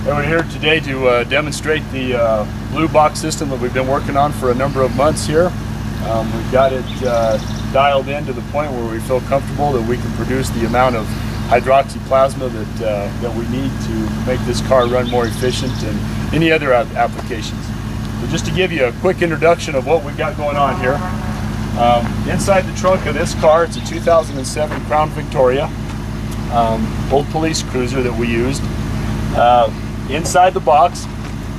And we're here today to demonstrate the blue box system that we've been working on for a number of months here. We've got it dialed in to the point where we feel comfortable that we can produce the amount of hydroxyplasma that we need to make this car run more efficient and any other applications. So just to give you a quick introduction of what we've got going on here. Inside the trunk of this car, it's a 2007 Crown Victoria, old police cruiser that we used. Inside the box,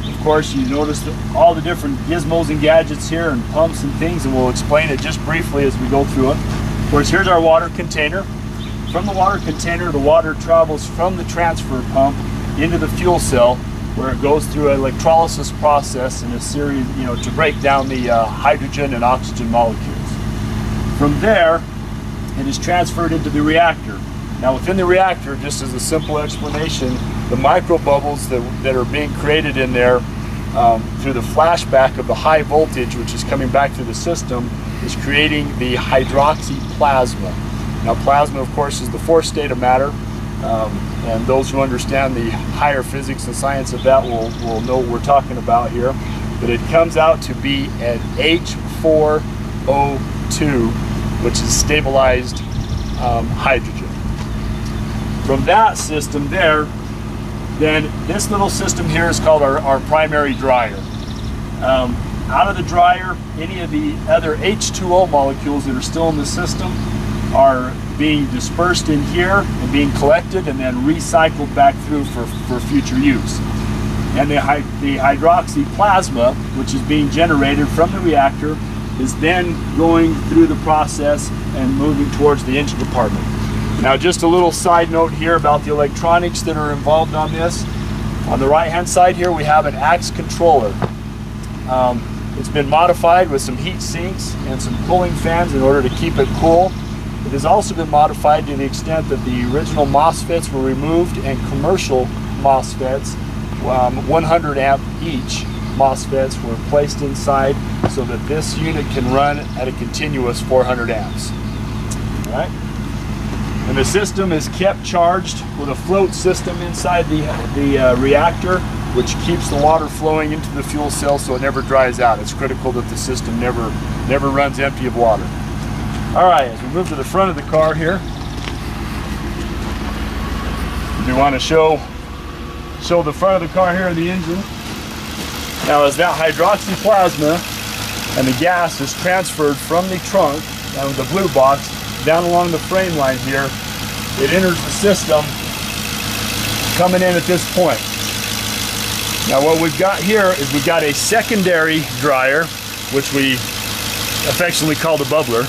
of course, you notice all the different gizmos and gadgets here and pumps and things, and we'll explain it just briefly as we go through it. Of course, here's our water container. From the water container, the water travels from the transfer pump into the fuel cell, where it goes through an electrolysis process in a series, to break down the hydrogen and oxygen molecules. From there, it is transferred into the reactor. Now within the reactor, just as a simple explanation, the micro bubbles that are being created in there through the flashback of the high voltage, which is coming back through the system, is creating the hydroxyplasma. Now plasma, of course, is the fourth state of matter, and those who understand the higher physics and science of that will know what we're talking about here. But it comes out to be an H4O2, which is stabilized hydrogen. From that system there, then this little system here is called our primary dryer. Out of the dryer, any of the other H2O molecules that are still in the system are being dispersed in here and being collected and then recycled back through for future use. And the hydroxyplasma, which is being generated from the reactor, is then going through the process and moving towards the engine compartment. Now just a little side note here about the electronics that are involved on this. On the right hand side here we have an AX controller. It's been modified with some heat sinks and some cooling fans in order to keep it cool. It has also been modified to the extent that the original MOSFETs were removed and commercial MOSFETs, 100 amp each MOSFETs, were placed inside so that this unit can run at a continuous 400 amps. All right? And the system is kept charged with a float system inside the reactor, which keeps the water flowing into the fuel cell so it never dries out. It's critical that the system never runs empty of water. All right, as we move to the front of the car here, we want to show the front of the car here and the engine. Now as that hydroxyplasma and the gas is transferred from the trunk, down the blue box, down along the frame line here, it enters the system coming in at this point. Now what we've got here is we've got a secondary dryer, which we affectionately call the bubbler,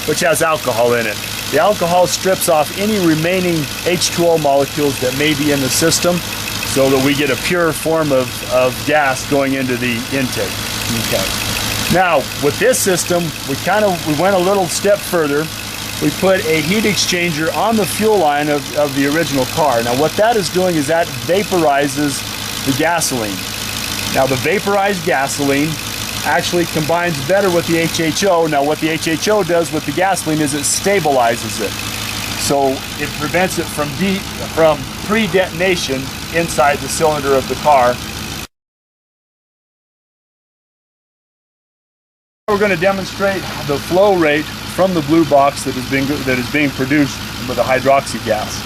which has alcohol in it. The alcohol strips off any remaining H2O molecules that may be in the system so that we get a pure form of gas going into the intake. Okay. Now with this system, we went a little step further. We put a heat exchanger on the fuel line of the original car. Now what that is doing is that vaporizes the gasoline. Now the vaporized gasoline actually combines better with the HHO. Now what the HHO does with the gasoline is it stabilizes it. So it prevents it from pre-detonation inside the cylinder of the car. We're going to demonstrate the flow rate from the blue box that is being produced with the hydroxy gas.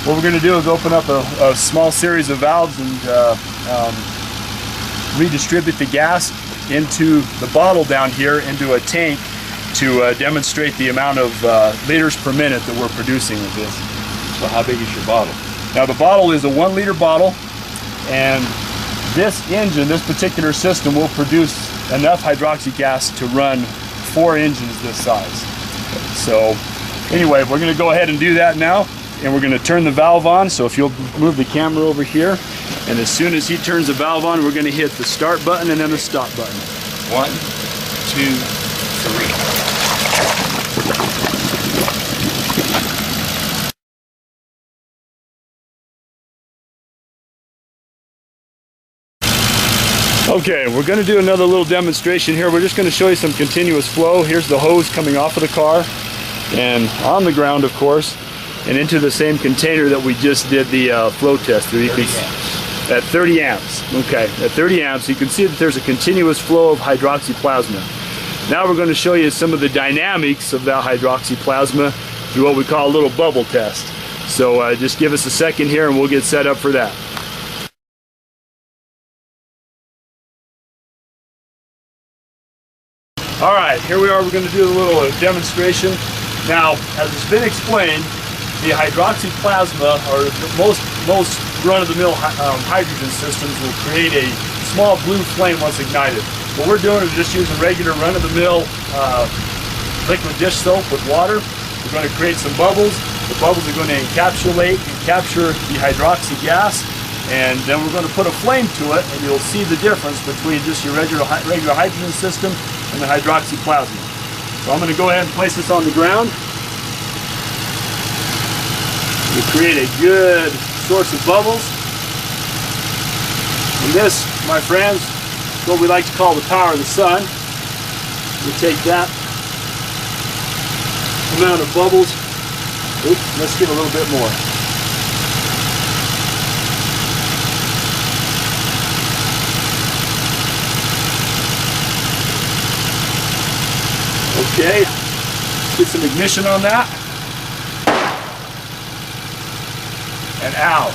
What we're going to do is open up a small series of valves and redistribute the gas into the bottle down here into a tank to demonstrate the amount of liters per minute that we're producing with this. So how big is your bottle? Now the bottle is a 1 liter bottle, and this engine, this particular system, will produce enough hydroxy gas to run 4 engines this size. So anyway, we're going to go ahead and do that now, and we're going to turn the valve on. So if you'll move the camera over here, and as soon as he turns the valve on, we're going to hit the start button and then the stop button. 1, 2, 3. Okay, we're going to do another little demonstration here. We're just going to show you some continuous flow. Here's the hose coming off of the car and on the ground, of course, and into the same container that we just did the flow test through. At 30 amps. Okay, at 30 amps, you can see that there's a continuous flow of hydroxyplasma. Now we're going to show you some of the dynamics of that hydroxyplasma through what we call a little bubble test. So just give us a second here and we'll get set up for that. All right, here we are. We're going to do a little demonstration. Now, as it's been explained, the hydroxyplasma, or most run-of-the-mill hydrogen systems, will create a small blue flame once ignited. What we're doing is just using regular run-of-the-mill liquid dish soap with water. We're going to create some bubbles. The bubbles are going to encapsulate and capture the hydroxy gas, and then we're going to put a flame to it, and you'll see the difference between just your regular hydrogen system and the hydroxyplasma. So I'm going to go ahead and place this on the ground. We create a good source of bubbles. And this, my friends, is what we like to call the power of the sun. We take that amount of bubbles. Oops, let's get a little bit more. Okay, let's get some ignition on that. And ow.